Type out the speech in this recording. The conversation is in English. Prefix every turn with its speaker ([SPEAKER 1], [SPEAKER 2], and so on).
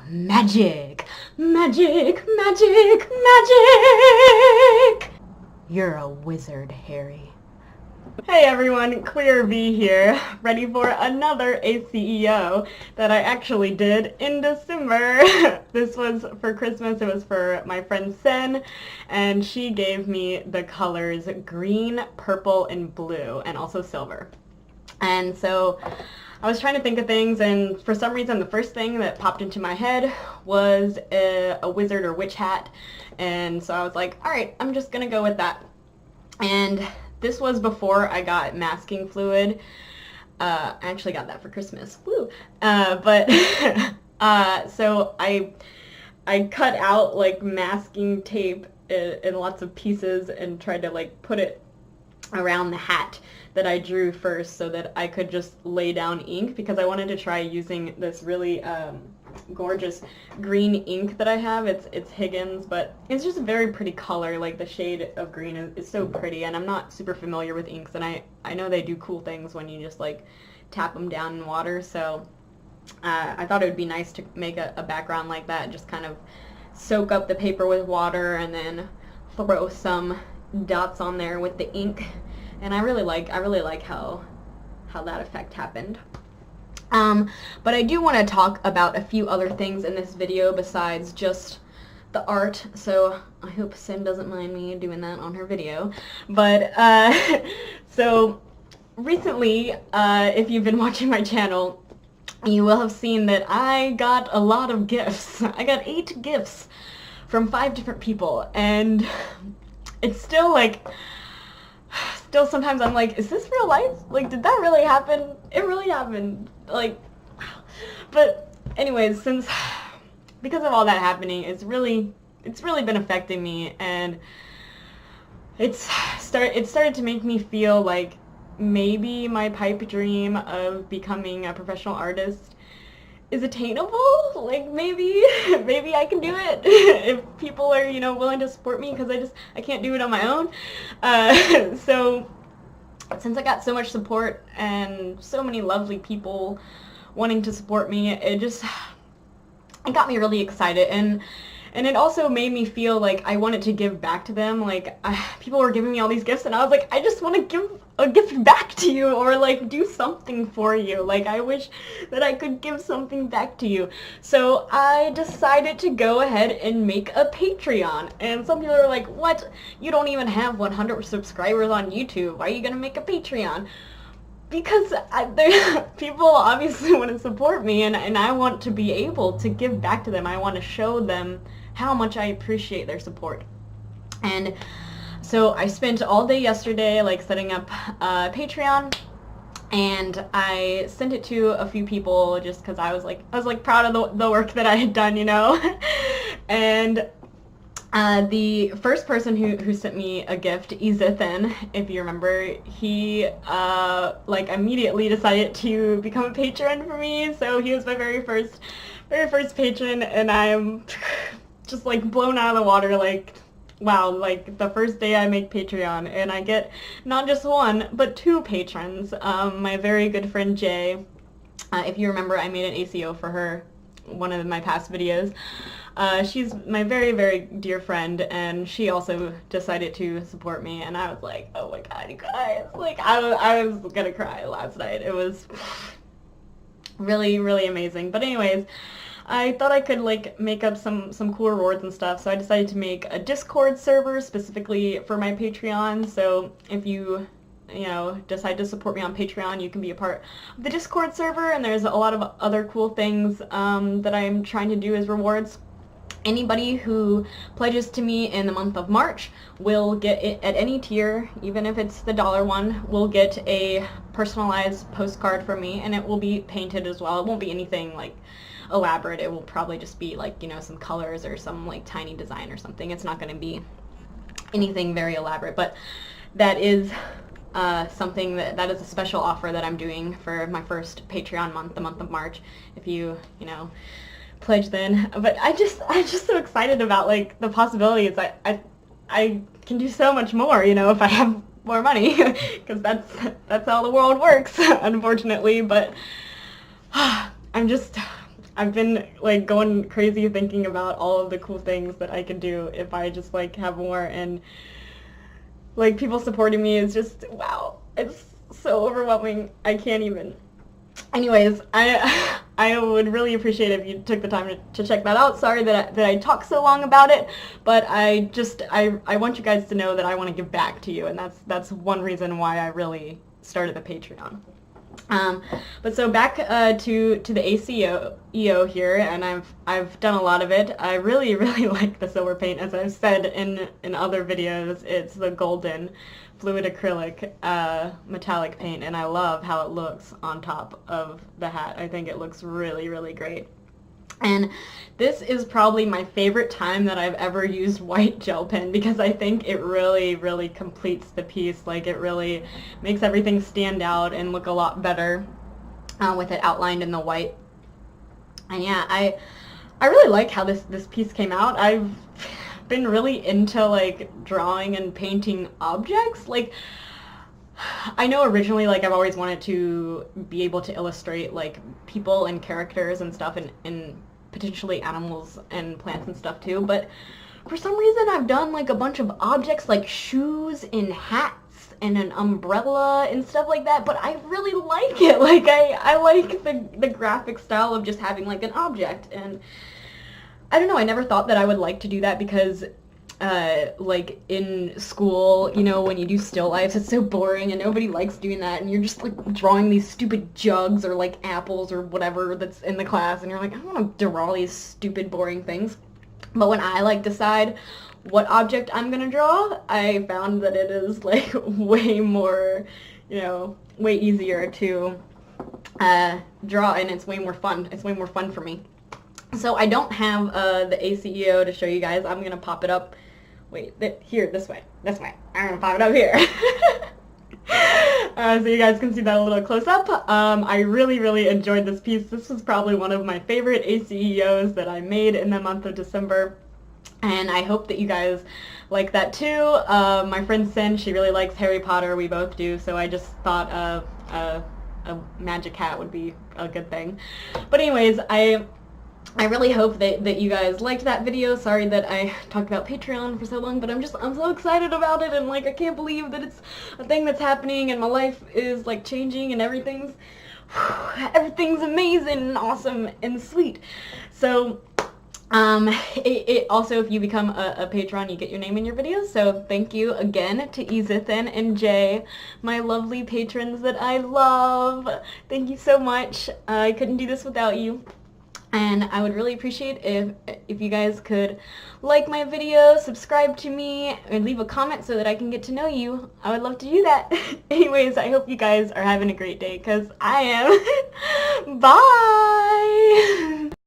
[SPEAKER 1] Magic! Magic! Magic! Magic! You're a wizard, Harry. Hey everyone, QUEERVEE here, ready for another ACEO that I actually did in December. This was for Christmas. It was for my friend Sen, and she gave me the colors green, purple, and blue, and also silver. And so I was trying to think of things, and for some reason the first thing that popped into my head was a wizard or witch hat, and so I was like, alright, I'm just gonna go with that. And this was before I got masking fluid. I actually got that for Christmas. Woo! So I cut out like masking tape in lots of pieces and tried to like put it around the hat that I drew first so that I could just lay down ink, because I wanted to try using this really gorgeous green ink that I have. It's Higgins, but it's just a very pretty color. Like the shade of green is so pretty, and I'm not super familiar with inks, and I know they do cool things when you just like tap them down in water, so I thought it would be nice to make a background like that, just kind of soak up the paper with water and then throw some dots on there with the ink. And I really like how that effect happened. But I do want to talk about a few other things in this video besides just the art, so I hope Sin doesn't mind me doing that on her video. But so recently, if you've been watching my channel, you will have seen that I got a lot of gifts. I got 8 gifts from 5 different people, and it's still like, sometimes I'm like, is this real life? Like, did that really happen? It really happened. Like, wow. But anyways, because of all that happening, it's really been affecting me, and it started to make me feel like maybe my pipe dream of becoming a professional artist is attainable. Like maybe I can do it if people are, you know, willing to support me, because I can't do it on my own. So since I got so much support and so many lovely people wanting to support me, it got me really excited, and it also made me feel like I wanted to give back to them. Like, people were giving me all these gifts, and I was like, I just want to give a gift back to you, or like do something for you. Like, I wish that I could give something back to you. So I decided to go ahead and make a Patreon. And some people are like, what? You don't even have 100 subscribers on YouTube. Why are you going to make a Patreon? Because people obviously want to support me, and I want to be able to give back to them. I want to show them how much I appreciate their support. And so I spent all day yesterday like setting up Patreon, and I sent it to a few people just because I was proud of the work that I had done, you know. And the first person who sent me a gift, Ezsithyn, if you remember, he like immediately decided to become a patron for me. So he was my very first patron, and I am just like blown out of the water. Like, wow, like the first day I make Patreon, and I get not just 1 but 2 patrons. My very good friend Jae, if you remember, I made an ACEO for her, one of my past videos. She's my very, very dear friend, and she also decided to support me, and I was like, oh my god, you guys, like, I was gonna cry last night. It was really, really amazing. But anyways, I thought I could like make up some cool rewards and stuff, so I decided to make a Discord server specifically for my Patreon. So if you know, decide to support me on Patreon, you can be a part of the Discord server, and there's a lot of other cool things that I'm trying to do as rewards. Anybody who pledges to me in the month of March will get it at any tier, even if it's the $1 one, will get a personalized postcard from me, and it will be painted as well. It won't be anything like elaborate. It will probably just be like, you know, some colors or some like tiny design or something. It's not going to be anything very elaborate, but that is something that is a special offer that I'm doing for my first Patreon month, the month of March, if you know, pledge then. But I'm just so excited about like the possibilities. I can do so much more, you know, if I have more money, because that's how the world works, unfortunately. But I'm just I've been like going crazy thinking about all of the cool things that I could do if I just like have more, and like people supporting me is just, wow, it's so overwhelming. I can't even. Anyways, I would really appreciate it if you took the time to check that out. Sorry that I talked so long about it, but I want you guys to know that I want to give back to you, and that's one reason why I really started the Patreon. But so back to the ACEO here, and I've done a lot of it. I really like the silver paint. As I've said in other videos, it's the golden fluid acrylic metallic paint, and I love how it looks on top of the hat. I think it looks really great. And this is probably my favorite time that I've ever used white gel pen, because I think it really completes the piece. Like, it really makes everything stand out and look a lot better with it outlined in the white. And yeah, I really like how this piece came out. I've been really into like drawing and painting objects. Like, I know originally, like, I've always wanted to be able to illustrate like people and characters and stuff, and potentially animals and plants and stuff too, but for some reason I've done like a bunch of objects like shoes and hats and an umbrella and stuff like that, but I really like it. Like, I like the graphic style of just having like an object, and I don't know, I never thought that I would like to do that, because like in school, you know, when you do still lifes, it's so boring and nobody likes doing that, and you're just like drawing these stupid jugs or like apples or whatever that's in the class, and you're like, I don't want to draw these stupid boring things. But when I like decide what object I'm gonna draw, I found that it is like way more, you know, way easier to draw, and it's way more fun. It's way more fun for me. So I don't have the ACEO to show you guys. I'm gonna pop it up. Wait, here, this way. I'm gonna pop it up here. So you guys can see that a little close up. I really enjoyed this piece. This was probably one of my favorite ACEOs that I made in the month of December, and I hope that you guys like that too. My friend Sin, she really likes Harry Potter. We both do, so I just thought a magic hat would be a good thing. But anyways, I really hope that you guys liked that video. Sorry that I talked about Patreon for so long, but I'm so excited about it, and like I can't believe that it's a thing that's happening, and my life is like changing, and everything's amazing and awesome and sweet. So it also, if you become a patron, you get your name in your videos. So thank you again to Ezsithyn and Jae, my lovely patrons that I love. Thank you so much. I couldn't do this without you. And I would really appreciate if you guys could like my video, subscribe to me, and leave a comment so that I can get to know you. I would love to do that. Anyways, I hope you guys are having a great day, because I am. Bye!